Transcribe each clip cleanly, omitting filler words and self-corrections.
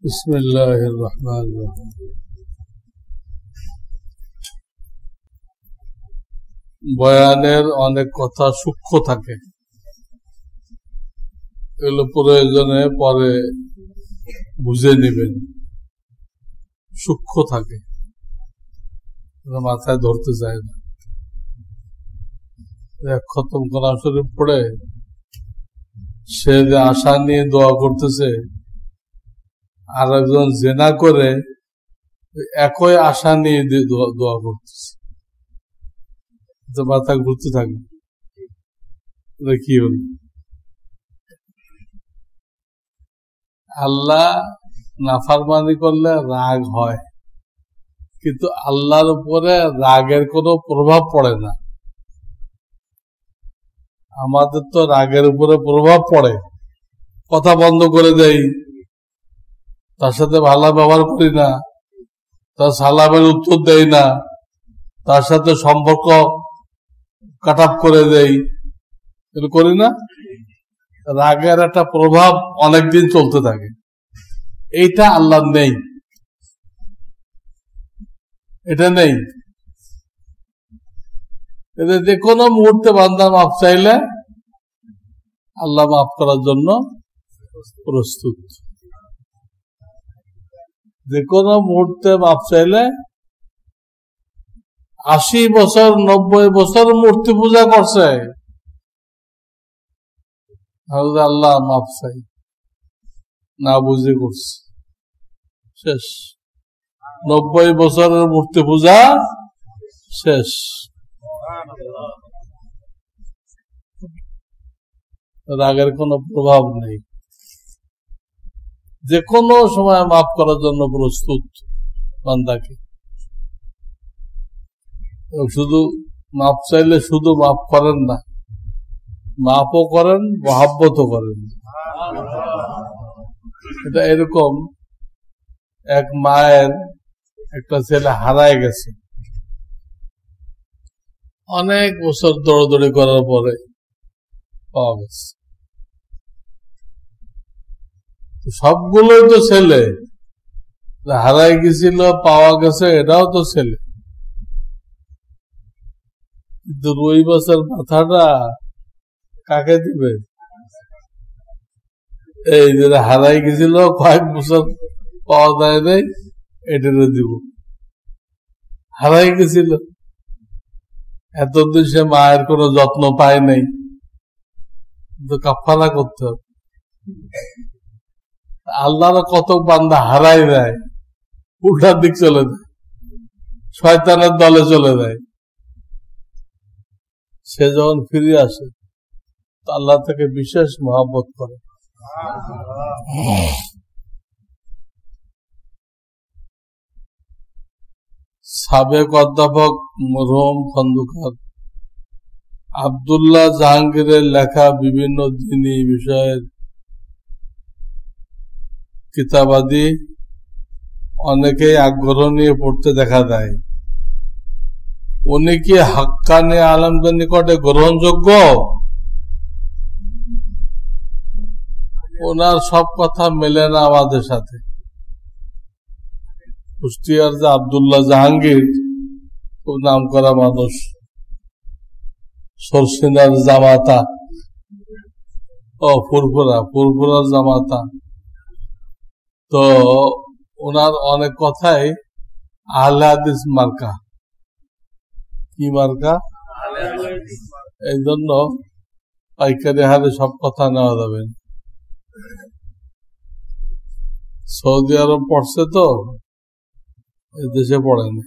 বিসমিল্লাহির রহমানির রহিম। বয়ানের অনেক কথা সূক্ষ্ম থাকে, এগুলো প্রয়োজনে পরে বুঝে নেবেন। সূক্ষ্ম থাকে, মাথায় ধরতে চায় না। খতম কোরআন শরীফ পড়ে সে যে আশা নিয়ে দোয়া করতেছে, আর একজন জেনা করে একই আশা নিয়ে দোয়া করতেছে, মাথা ঘুরতে থাকবে কি হল। আল্লাহ নাফরমানি করলে রাগ হয়, কিন্তু আল্লাহর উপরে রাগের কোনো প্রভাব পড়ে না। আমাদের তো রাগের উপরে প্রভাব পড়ে, কথা বন্ধ করে দেই, তার সাথে ভালো ব্যবহার করি না, তার সালামের উত্তর দেই না, তার সাথে সম্পর্ক কাট অফ করে দেই, এগুলো করি না। রাগের একটা প্রভাব অনেকদিন চলতে থাকে, এইটা আল্লাহ নেই, এটা নেই। যে কোনো মুহূর্তে বান্দা মাফ চাইলে আল্লাহ মাফ করার জন্য প্রস্তুত। যে কোনো মুহূর্তে মাফ চাইলে 80 বছর 90 বছর মূর্তি পূজা করছে, আল্লাহ মাফ চাই, না বুঝে করছে, শেষ। 90 বছরের মূর্তি পূজা শেষ। রাগের কোনো প্রভাব নেই, যে কোনো সময় মাফ করার জন্য প্রস্তুত বান্দাকে। শুধু মাফ চাইলে শুধু মাফ করেন না, মাফও করেন, মহাব্বতও করেন। এটা এরকম, এক মায়ের একটা ছেলে হারায় গেছে, অনেক বছর দৌড়াদৌড়ি করার পরে পাওয়া গেছে। সবগুলোই তো ছেলে, হারাই গেছিল পাওয়া গেছে, এটাও তো ছেলে। কিন্তু রুই মাছের মাথাটা কাকে দিবে? এই যে হারাই গেছিল কয়েক বছর পাওয়া যায় নাই, এটারে দিব। হারাই গেছিল, এতদিন সে মায়ের কোনো যত্ন পায় নাই, কিন্তু কাফারা করতে হবে। আল্লাহর কত বান্দা হারাই দেয়, উল্টার দিক চলে যায়, শয়তানের দলে চলে যায়। সে যখন ফিরে আসে তো আল্লাহ থেকে বিশেষ মহব্বত করে। সাবেক অধ্যাপক মরহুম খন্দকার আব্দুল্লাহ জাহাঙ্গীরের লেখা বিভিন্ন দিনী বিষয়ের কিতাবাদি অনেকেই আগ্রহ নিয়ে পড়তে দেখা যায়। উনি কি হাক্কানি আলেমদের নিকটে গ্রহণযোগ্য? ওনার সব কথা মেলে না আমাদের সাথে। কুষ্টিয়ার যে আব্দুল্লাহ জাহাঙ্গীর, খুব নাম করা মানুষ, সরসিনার জামাতা, ফুরফুরার জামাতা, তো ওনার অনেক কথাই আহলে হাদিস মার্কা। কি মার্কা? এই জন্য পাইকারি হারে সব কথা নেওয়া যাবে। সৌদি আরব পড়ছে তো, দেশে পড়েনি।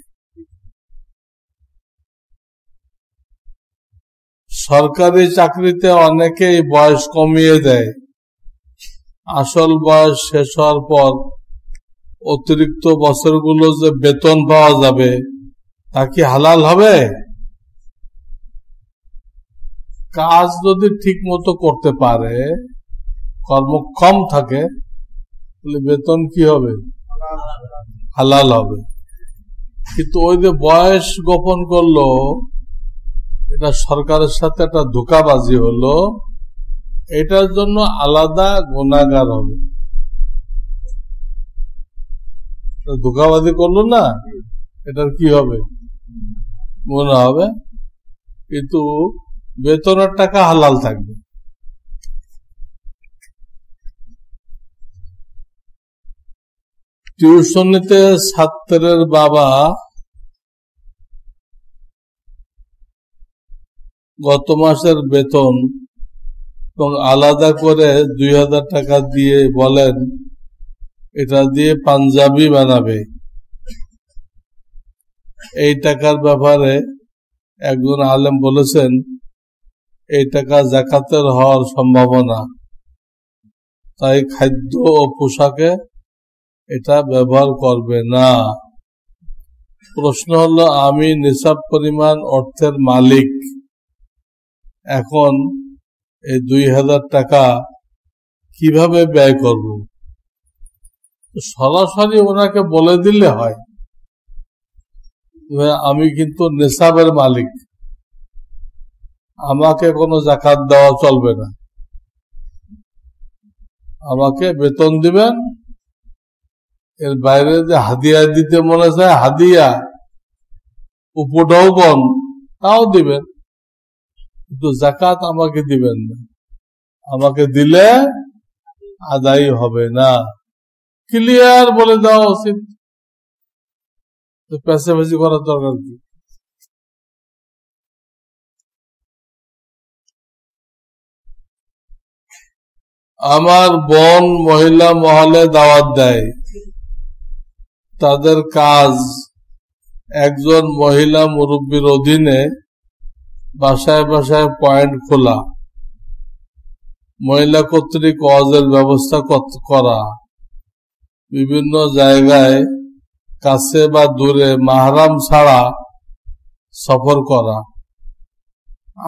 সরকারি চাকরিতে অনেকেই বয়স কমিয়ে দেয়, আসল বয়স শেষ হওয়ার পর অতিরিক্ত বছরগুলো যে বেতন পাওয়া যাবে তা কি হালাল হবে? কাজ যদি ঠিক মতো করতে পারে, কর্মক্ষম থাকে, তাহলে বেতন কি হবে? হালাল হবে। কিন্তু ওই যে বয়স গোপন করলো, এটা সরকারের সাথে একটা ধোঁকাবাজি হলো, এটার জন্য আলাদা গুনাহগার হবে। ধোঁকাবাজি করলো না, এটার কি হবে মনে হবে, কিন্তু বেতনের টাকা হালাল থাকবে। টিউশনিতে ছাত্রের বাবা গত মাসের বেতন এবং আলাদা করে 2000 টাকা দিয়ে বলেন এটা দিয়ে পাঞ্জাবি বানাবে। এই টাকার ব্যাপারে একজন আলেম বলেছেন এই টাকা যাকাতের হওয়ার সম্ভাবনা, তাই খাদ্য ও পোশাকে এটা ব্যবহার করবে না। প্রশ্ন হলো, আমি নিসাব পরিমাণ অর্থের মালিক, এখন এই 2000 টাকা কিভাবে ব্যয় করব? সরাসরি ওনাকে বলে দিলে হয় আমি কিন্তু নিসাবের মালিক, আমাকে কোনো যাকাত দেওয়া চলবে না, আমাকে বেতন দিবেন, এর বাইরে যে হাদিয়া দিতে মনে চায় হাদিয়া উপঢৌকন তাও দিবেন, কিন্তু যাকাত আমাকে দিবেন না, আমাকে দিলে আদায় হবে না। ক্লিয়ার বলে দেওয়া উচিত, পেশাবাজি করার দরকার কি? আমার বোন মহিলা মহলে দাওয়াত দেয়, তাদের কাজ একজন মহিলা মুরব্বীর অধীনে বাসায় বাসায় পয়েন্ট খোলা, মহিলা কর্তৃক ওয়াজের ব্যবস্থা করা, বিভিন্ন জায়গায় কাছে বা দূরে মাহরাম ছাড়া সফর করা।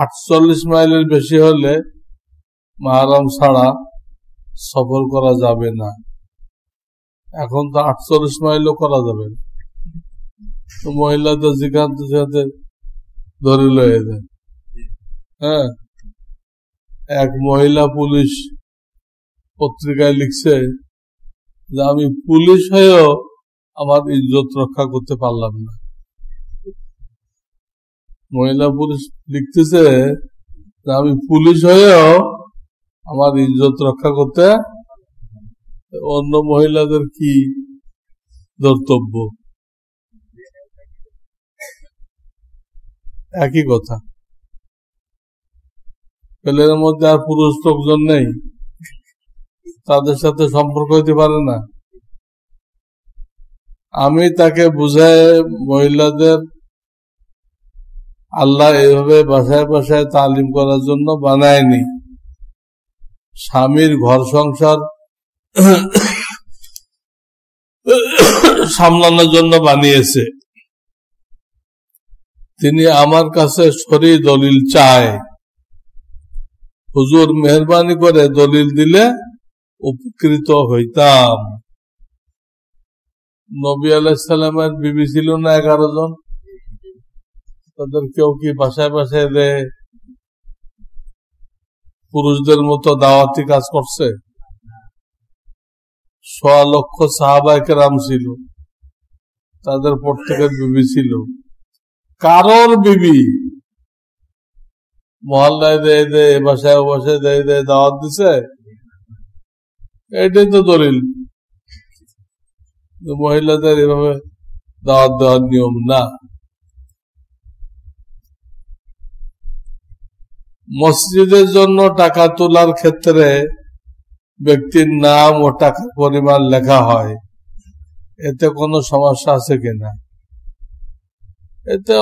48 মাইলের বেশি হলে মাহরাম ছাড়া সফর করা যাবে না। এখন তো 48 মাইলও করা যাবে না, তো মহিলাদের যেখানে সেখানে ধরে লয়ে দেয়। হ্যাঁ, এক মহিলা পুলিশ পত্রিকায় লিখছে যে আমি পুলিশ হয়েও আমার ইজ্জত রক্ষা করতে পারলাম না। মহিলা পুলিশ লিখতেছে যে আমি পুলিশ হয়েও আমার ইজ্জত রক্ষা করতে, অন্য মহিলাদের কি ধর্তব্য? একই কথা, ছেলের মধ্যে আর পুরুষ লোকজন নেই, তাদের সাথে সম্পর্ক হইতে পারে না। আমি তাকে বুঝায় মহিলাদের আল্লাহ এইভাবে বাসায় বাসায় তালিম করার জন্য বানায়নি, স্বামীর ঘর সংসার সামলানোর জন্য বানিয়েছে। তিনি আমার কাছে সরি দলিল চায়, হুজুর মেহরবানি করে দলিল দিলে উপকৃত হইতাম। নবী আলাইহিস সালামের বিবি ছিল না 11 জন, তাদের কেউ কি বাসায় বাসায় পুরুষদের মতো দাওয়াতি কাজ করছে? 1.25 লক্ষ সাহাবায়ে কেরাম ছিল, তাদের প্রত্যেকের বিবি ছিল। কারোর বিবি মহল্লায় দেয় দেয়, বাসায় ও বাসায় দেয় দেয় দাওয়াত দিছে, এটাই তো দলিল। মহিলাদের এভাবে দাওয়াত দেওয়ার নিয়ম না। মসজিদের জন্য টাকা তোলার ক্ষেত্রে ব্যক্তির নাম ও টাকার পরিমাণ লেখা হয়, এতে কোনো সমস্যা আছে কিনা? এতে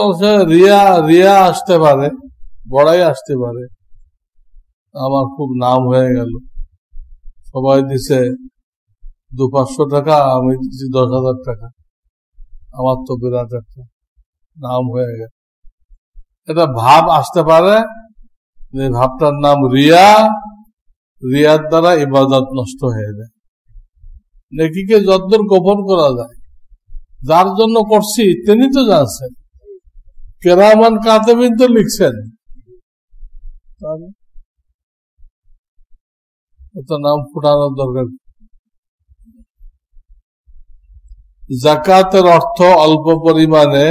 রিয়া আসতে পারে, বড়াই আসতে পারে। আমার খুব নাম হয়ে গেল, সবাই দিছে 200-500 টাকা, আমি দিচ্ছি 10,000 টাকা, আমার তো বিরাট একটা নাম হয়ে গেল। এটা ভাব আসতে পারে, যে ভাবটার নাম রিয়া, রিয়ার দ্বারা ইবাদত নষ্ট হয়ে যায়। নেকিকে যতদূর গোপন করা যায়, যার জন্য করছি তিনি তো জানছেন, কেরামান কাতিবিন তো লিখছেন, এত নাম ফুটানোর দরকার। জাকাতের অর্থ অল্প পরিমাণে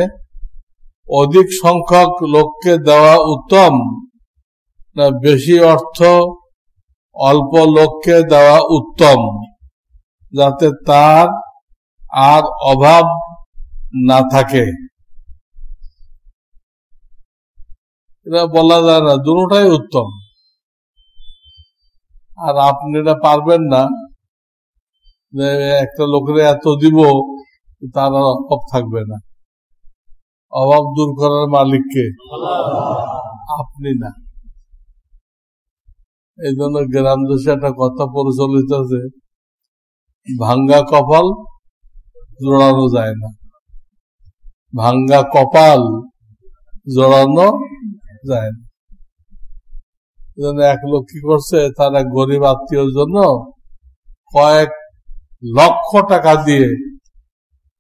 অধিক সংখ্যক লোককে দেওয়া উত্তম না বেশি অর্থ অল্প লোককে দেওয়া উত্তম, যাতে তার আর অভাব না থাকে? এটা বলা যায় না, দুটোটাই উত্তম। আর আপনি এটা পারবেন না যে একটা লোকের এত দিব, তার আর অভাব থাকবে না। অভাব দূর করার মালিককে, আপনি না। এই জন্য গ্রাম দেশে একটা কথা প্রচলিত আছে, ভাঙ্গা কপাল জোড়ানো যায় না। ভাঙ্গা কপাল জোড়ানো যায় না। এই জন্য এক লোক কি করছে, তার এক গরিব আত্মীয়র জন্য কয়েক লক্ষ টাকা দিয়ে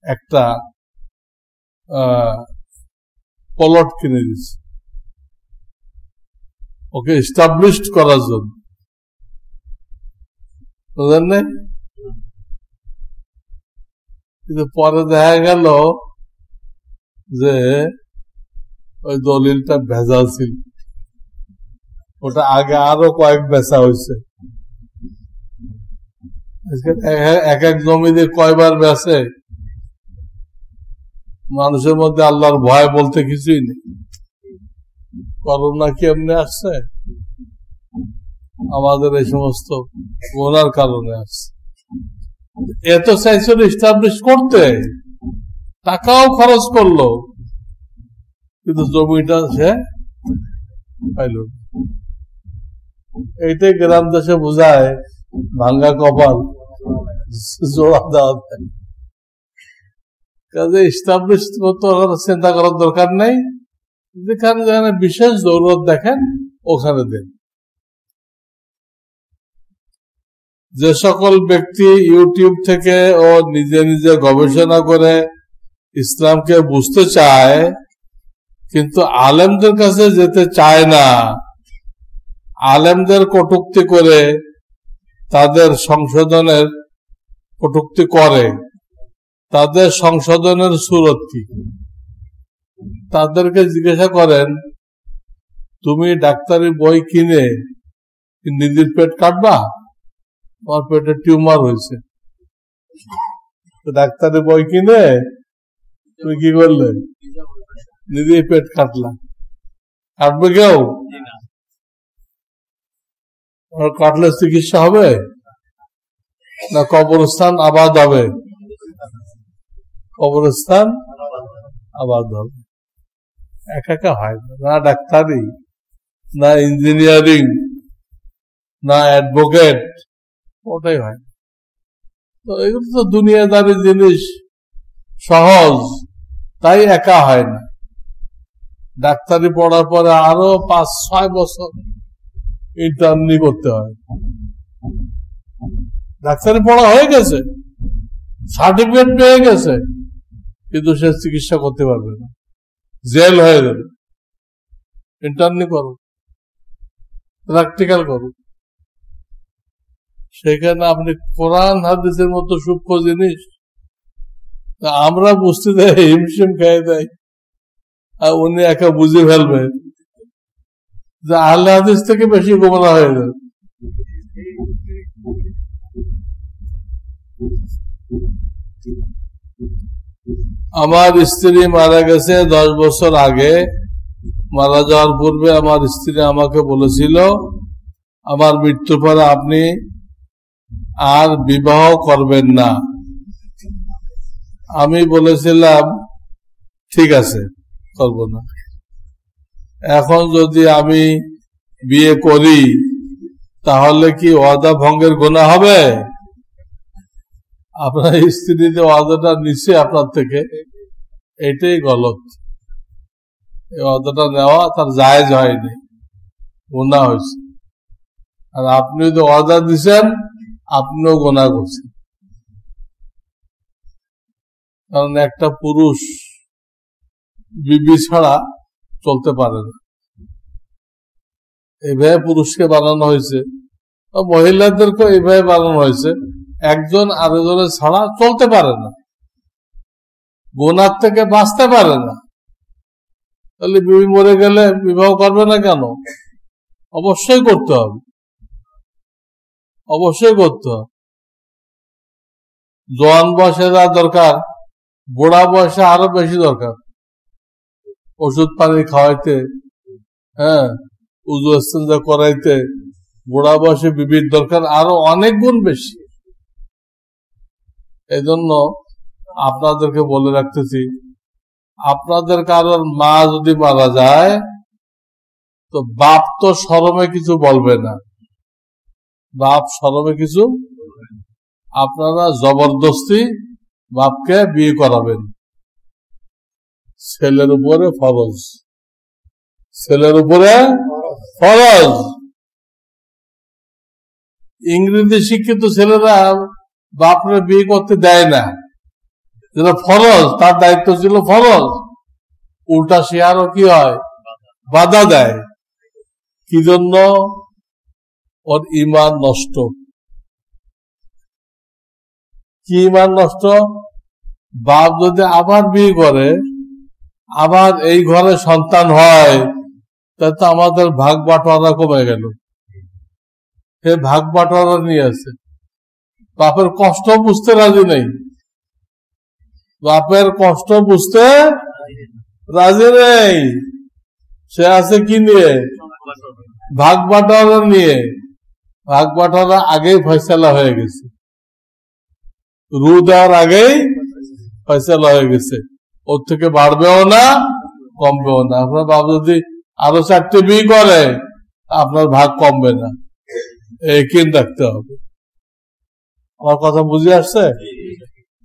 একটা প্লট কিনে দিচ্ছে ওকে এস্টাবলিশড করার জন্য, বুঝলেন না? কিন্তু পরে দেখা গেল যে ওই দলিলটা ভেজাল ছিল, ওটা আগে আরো কয়েক বেচা হয়েছে। এক এক জমিতে কয়বার বেচে, মানুষের মধ্যে আল্লাহর ভয় বলতে কিছুই নেই। করোনা কি এমনি আসছে? আমাদের এই সমস্ত গোনার কারণে আসছে। এত চাইছিল এস্টাবলিশ করতে, টাকাও খরচ করলো, কিন্তু জমিটা সে পাইল। এইটাই গ্রাম দেশে বোঝায় ভাঙ্গা কপাল জোড়া দেওয়া। কাজে এস্টাবলিশ চিন্তা করার দরকার নেই। যেখানে যেখানে বিশেষ জরুরত দেখেন ওখানে দেন। যে সকল ব্যক্তি ইউটিউব থেকে ও নিজে নিজে গবেষণা করে ইসলামকে বুঝতে চায় কিন্তু আলেমদের কাছে যেতে চায় না, আলেমদের কটূক্তি করে তাদের সংশোধনের কটূক্তি করে, তাদের সংশোধনের সুরত কি? তাদেরকে জিজ্ঞাসা করেন, তুমি ডাক্তারি বই কিনে নিজের পেট কাটবা? তোমার পেটে টিউমার হয়েছে, ডাক্তারি বই কিনে তুমি কি করলে? নিজেই পেট কাটলা। কাটবে কেউ? কাটলে চিকিৎসা হবে না কবরস্থান আবাদ হবে? কবরস্থান আবাদ হবে। একা হয় না, ডাক্তারি না ইঞ্জিনিয়ারিং না অ্যাডভোকেট, ওটাই হয়। তো এগুলো তো দুনিয়াদারি জিনিস, সহজ, তাই একা হয় না। ডাক্তারি পড়ার পরে আরো 5-6 বছর ইন্টার্নি করতে হয়। ডাক্তারি পড়া হয়ে গেছে, সার্টিফিকেট পেয়ে গেছে, কিন্তু সে চিকিৎসা করতে পারবে না, জেল হয়ে যাবে। ইন্টার্নি করো, প্র্যাকটিক্যাল করো। সেখানে আপনি কোরআন হাদিসের মতো সূক্ষ্ম জিনিস আমরা বুঝতে দেয়, হিমশিম খেয়ে দেয়, আর উনি একা বুঝে ফেলবে যে আহলে হাদিস থেকে বেশি গোমরা হয়ে যাবে। আমার স্ত্রী মারা গেছে 10 বছর আগে। মারা যাওয়ার পূর্বে আমার স্ত্রী আমাকে বলেছিল, আমার মৃত্যুর পরে আপনি আর বিবাহ করবেন না। আমি বলেছিলাম ঠিক আছে, করব না। এখন যদি আমি বিয়ে করি তাহলে কি ওয়াদা ভঙ্গের গুনাহ হবে? আপনার স্ত্রী যে ওয়াদাটা নিচ্ছে আপনার থেকে, এটাই গলত। এই ওয়াদাটা নেওয়া তার জায়েজ হয়নি, গুনাহ হয়েছে। আর আপনি যদি ওয়াদা দিচ্ছেন, আপনিও গুনাহ করছেন। কারণ একটা পুরুষ বিবি ছাড়া চলতে পারে না, এইভাবে পুরুষকে বানানো হয়েছে, মহিলাদেরকে এইভাবে বানানো হয়েছে, একজন আরেকজনের ছাড়া চলতে পারে না। গুনার থেকে বাঁচতে পারে না, তাহলে বিবি মরে গেলে বিবাহ করবে না কেন? অবশ্যই করতে হবে, অবশ্যই করতে হবে। জোয়ান বয়সে যা দরকার, বুড়া বয়সে আরো বেশি দরকার। ওষুধ পানি খাওয়াইতে, হ্যাঁ, উজু ইস্তেঞ্জা করাইতে বুড়া বয়সে বিবির দরকার আরো অনেক গুণ বেশি। এই জন্য আপনাদেরকে বলে রাখতেছি, আপনাদের কারোর মা যদি মারা যায় তো বাপ তো শরমে কিছু বলবে না, বাপ শরমে কিছু, আপনারা জবরদস্তি বাপকে বিয়ে করাবেন। ছেলের উপরে ফরজ, ছেলের উপরে ফরজ। ইংরেজি শিক্ষিত ছেলেরা বাপরে বিয়ে করতে দেয় না, যেটা ফরজ, তার দায়িত্ব ছিল ফরজ, উল্টা সে আরো কি হয়, বাধা দেয়। কি জন্য? ওর ঈমান নষ্ট। কি ঈমান নষ্ট? বাপ যদি আবার বিয়ে করে, আবার এই ঘরে সন্তান হয়, তাহলে তো আমাদের ভাগ বাটোয়ারা কমে গেল। সে ভাগ বাটোয়ারা নিয়ে আছে, বাপের কষ্ট বুঝতে রাজি নেই, বাপের কষ্ট বুঝতে রাজি নেই। সে আছে কি নিয়ে? ভাগ বাটোয়ারা নিয়ে। ভাগ বাটোয়ারা আগেই ফয়সালা হয়ে গেছে, রু দেওয়ার আগেই ফয়সালা হয়ে গেছে। ওর থেকে বাড়বেও না, কমবেও না। আপনার বাপ যদি আরো 4টে বিয়ে করে, আপনার ভাগ কমবে না, একই রাখতে হবে। আমার কথা বুঝে আসছে?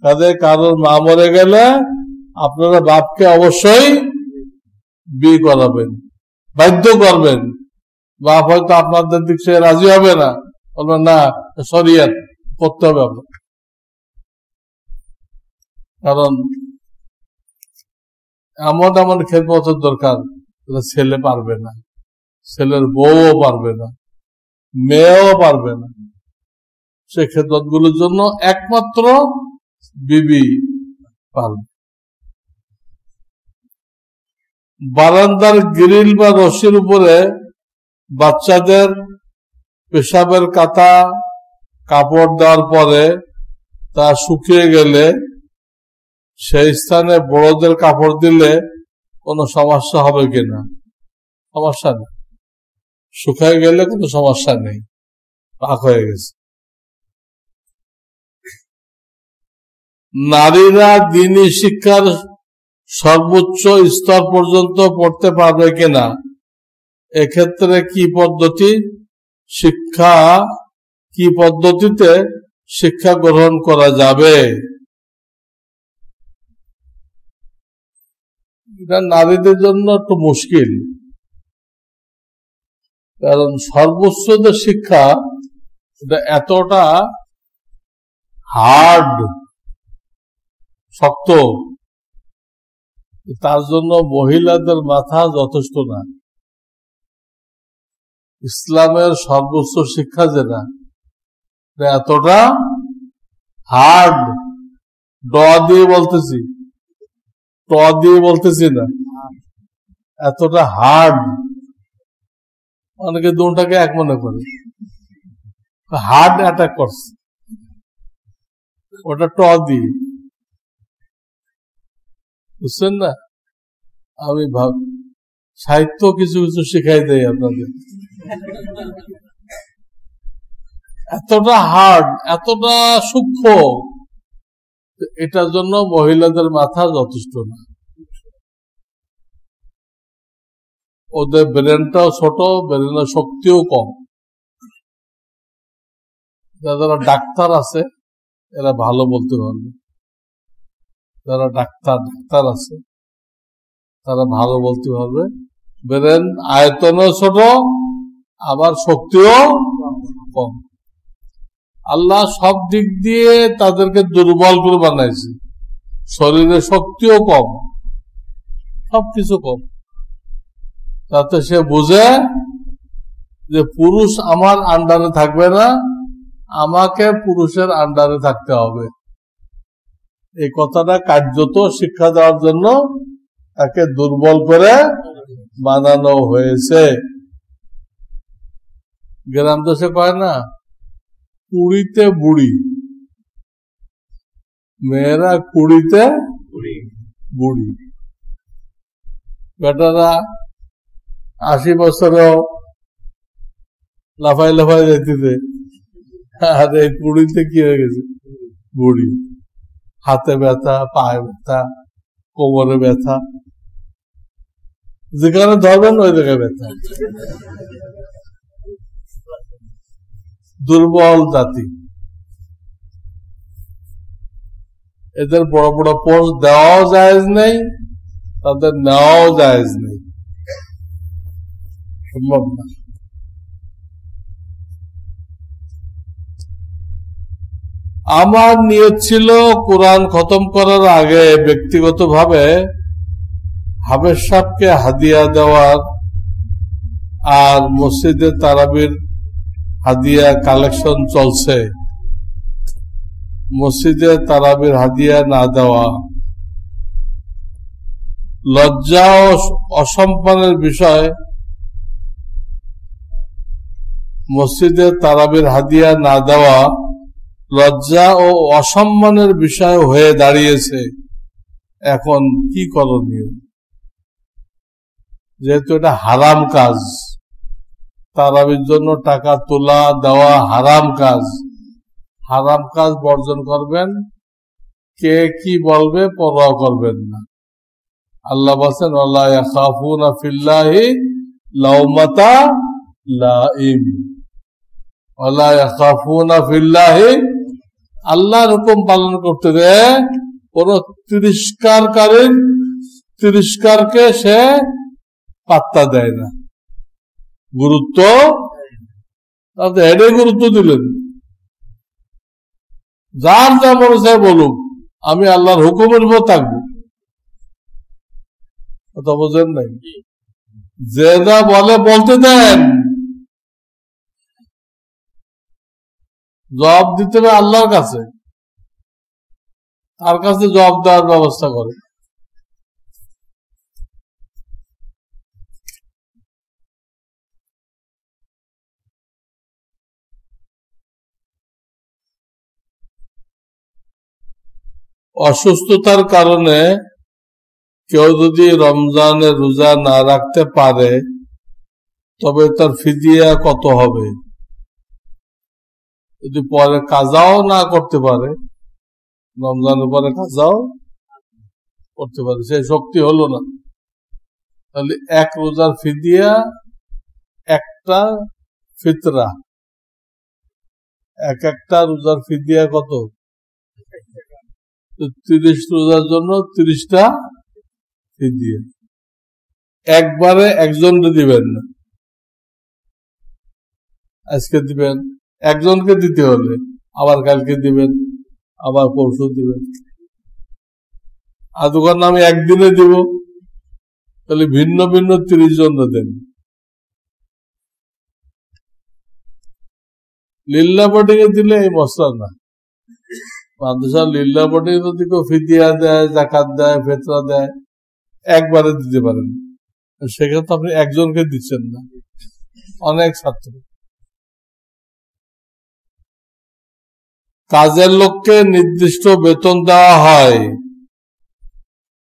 কাজে কারোর মা মরে গেলে আপনারা বাপকে অবশ্যই বিয়ে করাবেন, বাধ্য করবেন। বাপ হয়তো আপনাদের দিক থেকে রাজি হবে না, বলবেন না শরিয়ত করতে হবে আপনার। কারণ এমন এমন খেদমতের দরকার, ছেলে পারবে না, ছেলের বউও পারবে না, মেয়েও পারবে না। সে খেদমত গুলোর জন্য একমাত্র বিবি পারবে। বারান্দার গ্রিল বা রশির উপরে বাচ্চাদের পেশাবের কাতা কাপড় দেওয়ার পরে তা শুকিয়ে গেলে সেই স্থানে বড়দের কাপড় দিলে কোনো সমস্যা হবে কিনা? সমস্যা নেই, শুকিয়ে গেলে কোনো সমস্যা নেই, পাক হয়ে গেছে। নারীরা দ্বীনি শিক্ষার সর্বোচ্চ স্তর পর্যন্ত পড়তে পারবে কিনা, এক্ষেত্রে কি পদ্ধতিতে শিক্ষা গ্রহণ করা যাবে? এটা নারীদের জন্য একটু মুশকিল, কারণ সর্বোচ্চ যে শিক্ষা এটা এতটা হার্ড, শক্ত, তার জন্য মহিলাদের মাথা যথেষ্ট না। ইসলামের সর্বোচ্চ শিক্ষা যেটা এতটা হার্ড, ড দিয়ে বলতেছি না, এতটা হার্ড। অনেকে দুটাকে এক মনে করে, হার্ড অ্যাটাক করছে, ওটা ট দিয়ে, বুঝছেন না? আমি সাহিত্য কিছু কিছু শিখাই দেয় আপনাদের। এতটা হার্ড, এতটা সূক্ষ্ম, এটার জন্য মহিলাদের মাথা যথেষ্ট না। ওদের ব্রেনটাও ছোট, ব্রেনের শক্তিও কম। যারা ডাক্তার আছে এরা ভালো বলতে পারবে, যারা ডাক্তার আছে তারা ভালো বলতে পারবে। ব্রেন আয়তনও ছোট, আবার শক্তিও কম। আল্লাহ সব দিক দিয়ে তাদেরকে দুর্বল করে বানাইছে, শরীরে শক্তিও কম, সবকিছু কম, যাতে সে বুঝে যে পুরুষ আমার আন্ডারে থাকবে না, আমাকে পুরুষের আন্ডারে থাকতে হবে। এই কথাটা কার্যত শিক্ষা দেওয়ার জন্য তাকে দুর্বল করে বানানো হয়েছে। গ্রাম দেশে কয় না, কুড়িতে বুড়ি, মেয়েরা কুড়িতে বুড়ি। বেটারা 80 বছরেও লাফাই লাফাই যেতেছে, আর এই কুড়িতে কি হয়ে গেছে, বুড়ি। হাতে ব্যথা, পায়ে ব্যথা, কোমরে ব্যথা, যেখানে ধরবেন ওই জায়গায় ব্যথা। দুর্বল জাতি, এদের বড় বড় পোস্ট দেওয়াও জায়েজ নেই, তাদের নেওয়াও জায়েজ নেই, সম্ভব না। আমার নিয়ত ছিল কোরআন খতম করার আগে ব্যক্তিগতভাবে হাফেজ সাহেবকে হাদিয়া দেওয়ার, আর মসজিদে তারাবির হাদিয়া কালেকশন চলছে, মসজিদে তারাবির হাদিয়া না দেওয়া লজ্জা ও অসম্মানের বিষয়। মসজিদে তারাবির হাদিয়া না দেওয়া লজ্জা ও অসম্মানের বিষয় হয়ে দাঁড়িয়েছে। এখন কি করণীয়? যেহেতু এটা হারাম কাজ, তারাবির জন্য টাকা তোলা দেওয়া হারাম কাজ, হারাম কাজ বর্জন করবেন, কে কি বলবে পরোয়া করবেন না। আল্লাহ বলেন, ওয়ালা ইয়াখাফুনা ফিল্লাহি লাউমাতা লাইম, ওয়ালা ইয়াখাফুনা ফিল্লাহি, আল্লাহর হুকুম পালন করতে দেয় কোন তিরস্কারকে সে পাত্তা দেয় না, গুরুত্ব, হেডে গুরুত্ব দিলেন। যার যা মনে চায় বলুক, আমি আল্লাহর হুকুমের উপর থাকবো, কথা বোঝেন নাই? যে যা বলে বলতে দেন, জবাব দিতে হবে আল্লাহর কাছে, তার কাছে জবাব দেওয়ার ব্যবস্থা করে। অসুস্থতার কারণে কেউ যদি রমজানের রোজা না রাখতে পারে, তবে তার ফিদিয়া কত হবে? যদি পরে কাজাও না করতে পারে, রমজানের পরে কাজাও করতে পারে, সেই শক্তি হলো না, তাহলে এক রোজার ফিদিয়া একটা ফিতরা, একটা রোজার ফিদিয়া কত? 30 রোজার জন্য 30টা ফিদিয়া। একবারে একজনকে দিবেন না, আজকে দিবেন, একজনকে দিতে হলে আবার কালকে দিবেন, আবার পরশু দিবেন। আর দোকান আমি একদিনে দিব, তাহলে ভিন্ন ভিন্ন 30 জন দেন। লিল্লা বডিকে দিলে এই মশলা না, মাদ্রাসা লিল্লা বডি যদি কেউ ফিদিয়া দেয়, জাকাত দেয়, ফেতরা দেয়, একবারে দিতে পারেন, সেখানে তো আপনি একজনকে দিচ্ছেন না, অনেক ছাত্র। কাজের লোককে নির্দিষ্ট বেতন দেওয়া হয়,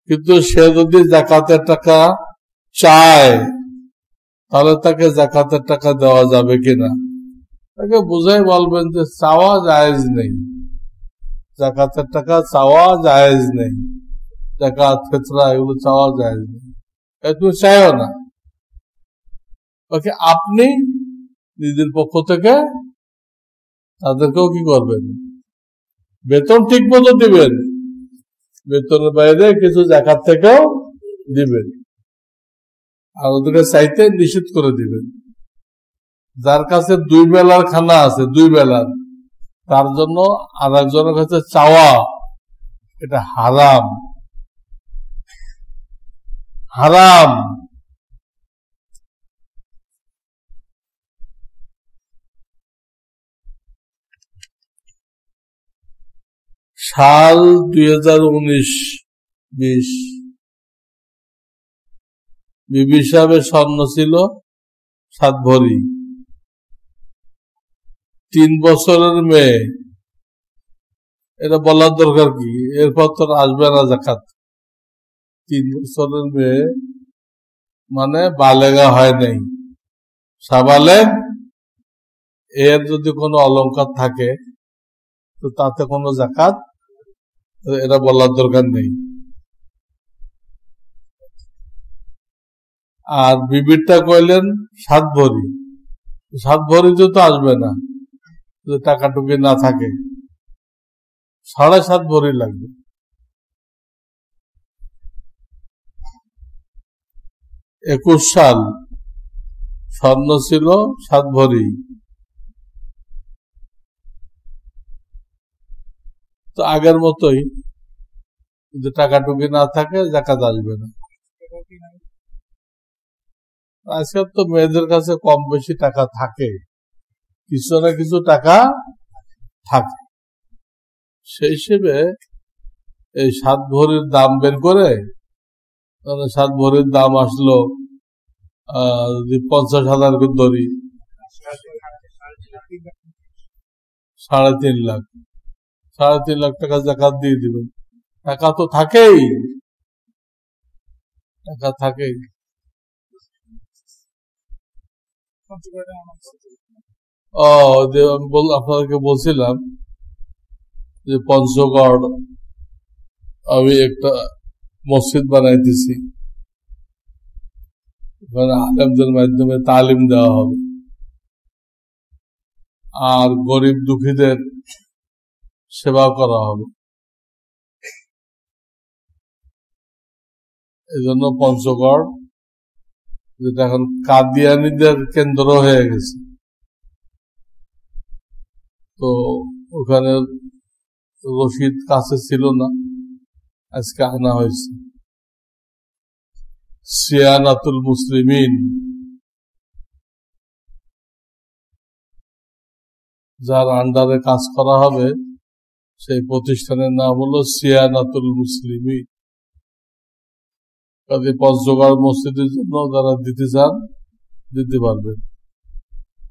কিন্তু সে যদি জাকাতের টাকা চায়, তাহলে তাকে জাকাতের টাকা দেওয়া যাবে কিনা? তাকে বুঝাই বলবেন যে চাওয়া জায়েজ নেই, জাকাতের টাকা চাওয়া জায়েজ নেই, জাকাত ফিতরা এগুলো চাওয়া জায়েজ নেই, তুমি চাইও না। আপনি নিজের পক্ষ থেকে তাদেরকেও কি করবেন, বেতন ঠিক মতো দিবেন, বেতনের বাইরে কিছু জাকাত থেকেও দিবেন, আর ওদেরকে চাইতে নিষেধ করে দিবেন। যার কাছে 2 বেলার খানা আছে, 2 বেলার, তার জন্য আর একজনের কাছে চাওয়া, এটা হারাম, হারাম। সাল 2019-20 বিবি সাহেবের স্বর্ণ ছিল 7 ভরি। 3 বছরের মেয়ে, এটা বলার দরকার কি, এরপর তো আসবে না জাকাত। 3 বছরের মেয়ে মানে বালেগা হয় নাই, সাবালেগ। এর যদি কোনো অলংকার থাকে তো তাতে কোনো জাকাত, এটা বলার দরকার নেই। আর বিবিরটা কইলেন 7 ভরি। 7 ভরিতে তো আসবে না যদি টাকা টুকি না থাকে, 7.5 ভরি লাগবে। একুশ সাল স্বর্ণ ছিল 7 ভরি। তো আগের মতোই যদি টাকা টুকি না থাকে জাকাত আসবে না। আজকাল তো মেয়েদের কাছে কম বেশি টাকা থাকে, কিছু না কিছু টাকা থাকে। সেই হিসেবে এই 7 ভরির দাম বের করে, 7 ভরির দাম আসলো যদি 50,000 করে ধরি, 3.5 লাখ। 3.5 লাখ টাকা জাকাত দিয়ে দিবেন। টাকা তো থাকেই, টাকা থাকেই। আপনাদেরকে বলছিলাম যে পঞ্চগড় আমি একটা মসজিদ বানাইতেছি, ওখানে আলেমদের মাধ্যমে তালিম দেওয়া হবে, আর গরিব দুঃখীদের সেবা করা হবে। এই জন্য পঞ্চগড়, যেটা এখন কাদিয়ানীদের কেন্দ্র হয়ে গেছে, তো ওখানে রশিদ কাছে ছিল না, আজকে আনা হয়েছে। সিয়ানাতুল মুসলিমিন, যার আন্ডারে কাজ করা হবে সেই প্রতিষ্ঠানের নাম হলো সিয়ানাতুল মুসলিমিন। কাজে পঞ্চগড় মসজিদের জন্য যারা দিতে চান দিতে পারবেন।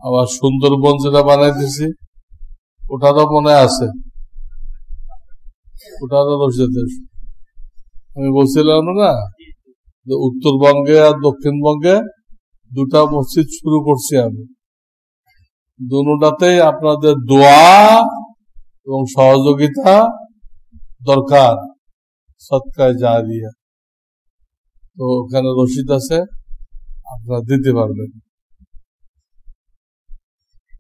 আবার সুন্দরবন যেটা বানাইতেছি ওটারও মনে আছে, ওটারও রসিদ। আমি বলছিলাম না যে উত্তরবঙ্গে আর দক্ষিণবঙ্গে 2টা মসজিদ শুরু করছি আমি। দুটাতেই আপনাদের দোয়া এবং সহযোগিতা দরকার, সদকায়ে জারিয়া। তো ওখানে রসিদ আছে, আপনারা দিতে পারবেন।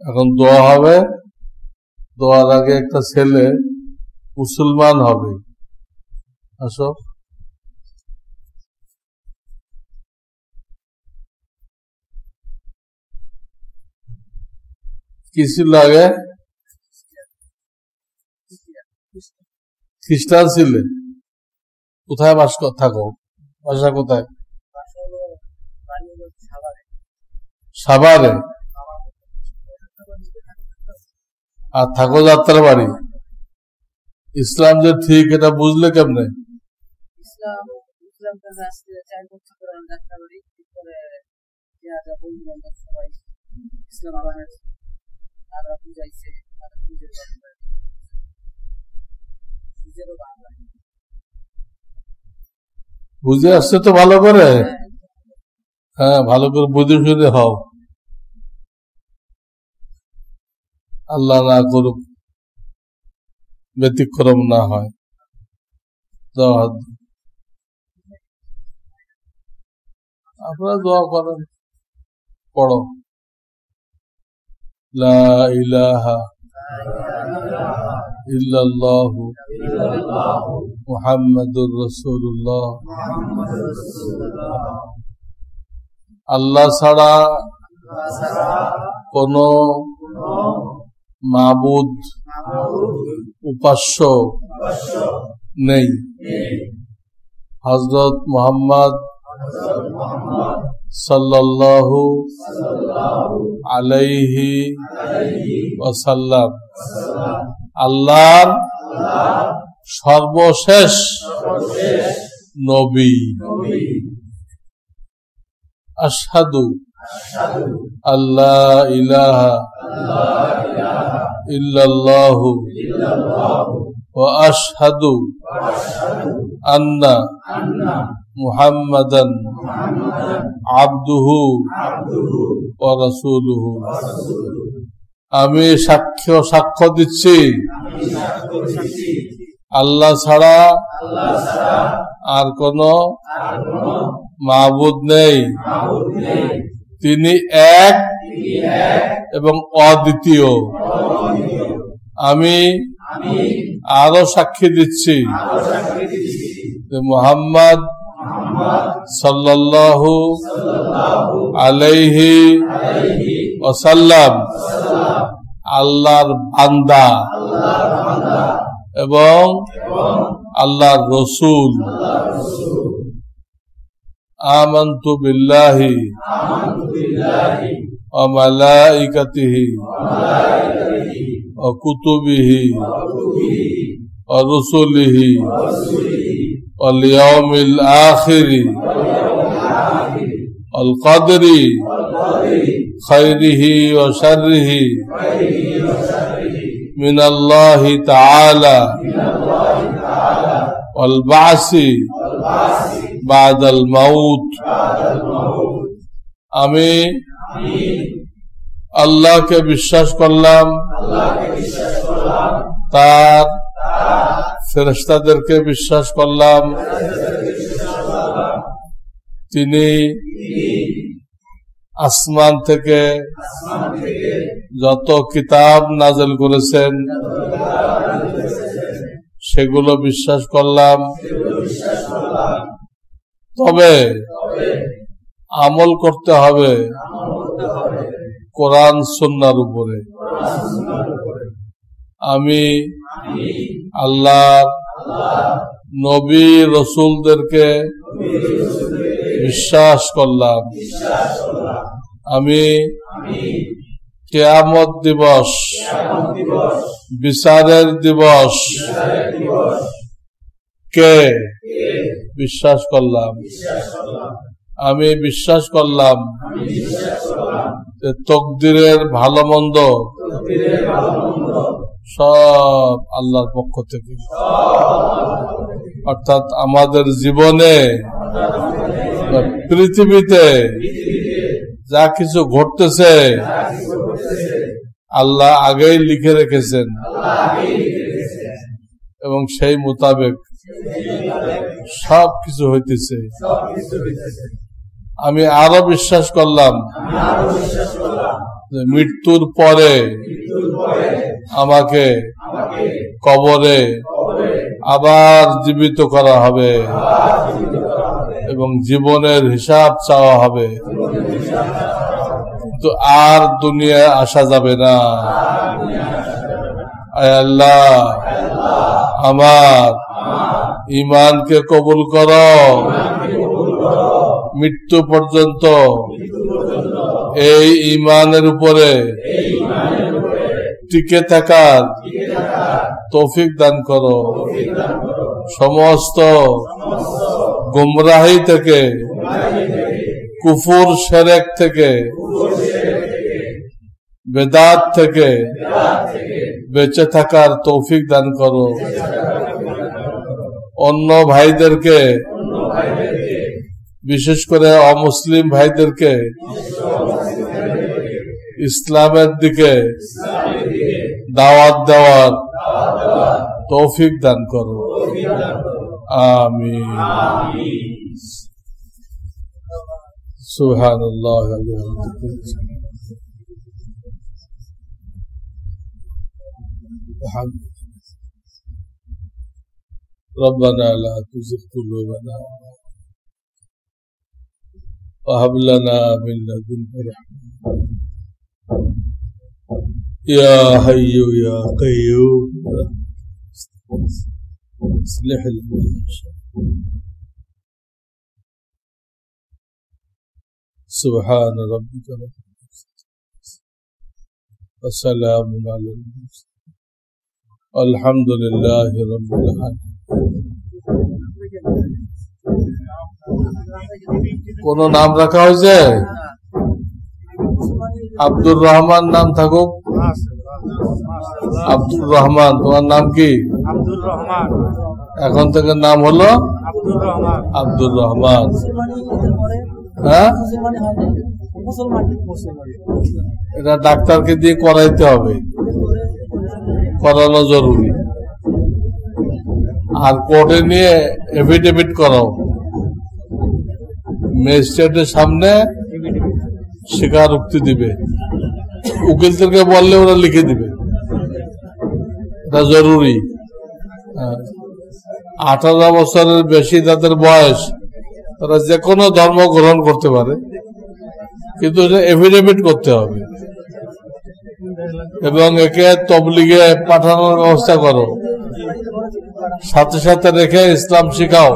এখন দোয়া হবে, দোয়ার আগে একটা ছেলে মুসলমান হবে। আসো, কি ছিল আগে? খ্রিস্টান ছিলে? কোথায় বাস থাকো? বাসা কোথায়? সাভারে। আর থাকো যাত্রা বাড়ি। ইসলাম যে ঠিক এটা বুঝলে কেমনে? বুঝে আসছে তো ভালো করে? হ্যাঁ, ভালো করে বুঝে শুনে হও। আল্লাহ না করুক ব্যতিক্রম না হয়। আপনারা দোয়া করেন, পড়ো লা ইলাহা ইল্লাল্লাহু মুহাম্মাদুর রাসূলুল্লাহ। আল্লাহ ছাড়া কোন মাবুদ উপাস্য নেই। হযরত মুহাম্মদ সাল্লাল্লাহু আলাইহি ওয়াসাল্লাম আল্লাহর সর্বশেষ নবী। আশহাদু আল্লাহ ইলাহা ইল্লাল্লাহু ওয়া আশহাদু আন্না মুহাম্মাদান আবদুহু ওয়া রাসূলুহু। আমি সাক্ষ্য দিচ্ছি আল্লাহ ছাড়া আর কোন মাবুদ নেই, তিনি এক এবং অদ্বিতীয়। আমি আরো সাক্ষী দিচ্ছি যে মুহাম্মদ সাল্লাল্লাহু আলাইহি ওয়াসাল্লাম আল্লাহর বান্দা এবং আল্লাহর রাসূল। আমানতু বিল্লাহি ওয়া মালাইকাতিহি ওয়া কুতুবিহি ওয়া রুসুলিহি ওয়াল ইয়াউমিল আখিরি ওয়াল কদরি খাইরিহি ওয়া শাররিহি মিনাল্লাহি তাআলা ওয়াল বা'সি বা'দাল মাউত। আমি আল্লাহকে বিশ্বাস করলাম, তার ফেরেশতাদেরকে বিশ্বাস করলাম, তিনি আসমান থেকে যত কিতাব নাযিল করেছেন সেগুলো বিশ্বাস করলাম। তবে আমল করতে হবে কোরআন সুন্নাহর উপরে। আমি আল্লাহর নবী রাসূলদেরকে বিশ্বাস করলাম। আমি কিয়ামত দিবস, বিচারের দিবস কে বিশ্বাস করলাম। আমি বিশ্বাস করলাম যে তকদিরের ভালো মন্দ সব আল্লাহর পক্ষ থেকে, অর্থাৎ আমাদের জীবনে পৃথিবীতে যা কিছু ঘটতেছে আল্লাহ আগেই লিখে রেখেছেন এবং সেই মোতাবেক সব কিছু হইতেছে। আমি আরো বিশ্বাস করলাম যে মৃত্যুর পরে আমাকে কবরে আবার জীবিত করা হবে এবং জীবনের হিসাব চাওয়া হবে, কিন্তু আর দুনিয়ায় আসা যাবে না। আয় আল্লাহ, আমার ঈমানকে কবুল করো, মৃত্যু পর্যন্ত এই ঈমানের উপরে টিকে থাকার তৌফিক দান করো। সমস্ত গুমরাহি থেকে, কুফর শিরক থেকে, বেদাত থেকে বেঁচে থাকার তৌফিক দান করো। অন্য ভাইদেরকে, বিশেষ করে অমুসলিম ভাইদেরকে ইসলামের দিকে দাওয়াত দেওয়ার তৌফিক দান করো। আমিন। সুবহানাল্লাহ ওয়া বিহামদিহি। ربنا لا تزغ قلوبنا وهب لنا من لدنك رحمة يا حي يا قيوم اصلح لنا سبحان ربك رب العزة وسلام على المرسلين আলহামদুলিল্লাহি রাব্বিল আলামিন। কোন নাম রাখা হয়েছে? আব্দুর রহমান নাম থাকুক। আব্দুর রহমান, তোমার নাম কি? আব্দুর রহমান। এখন থেকে নাম হলো আব্দুর রহমান। আব্দুর রহমান। হ্যাঁ, এটা ডাক্তারকে দিয়ে করাইতে হবে, করানো জরুরি। আর কোর্টে নিয়ে এফিডেভিট করাও, ম্যাজিস্ট্রেটের সামনে স্বীকারোক্তি দিবে, উকিলদেরকে বললে ওরা লিখে দিবে, এটা জরুরি। 18 বছরের বেশি যাদের বয়স তারা যে কোনো ধর্ম গ্রহণ করতে পারে, কিন্তু এটা এফিডেভিট করতে হবে এবং একে তবলিগে পাঠানোর ব্যবস্থা করো, সাথে সাথে রেখে ইসলাম শিখাও।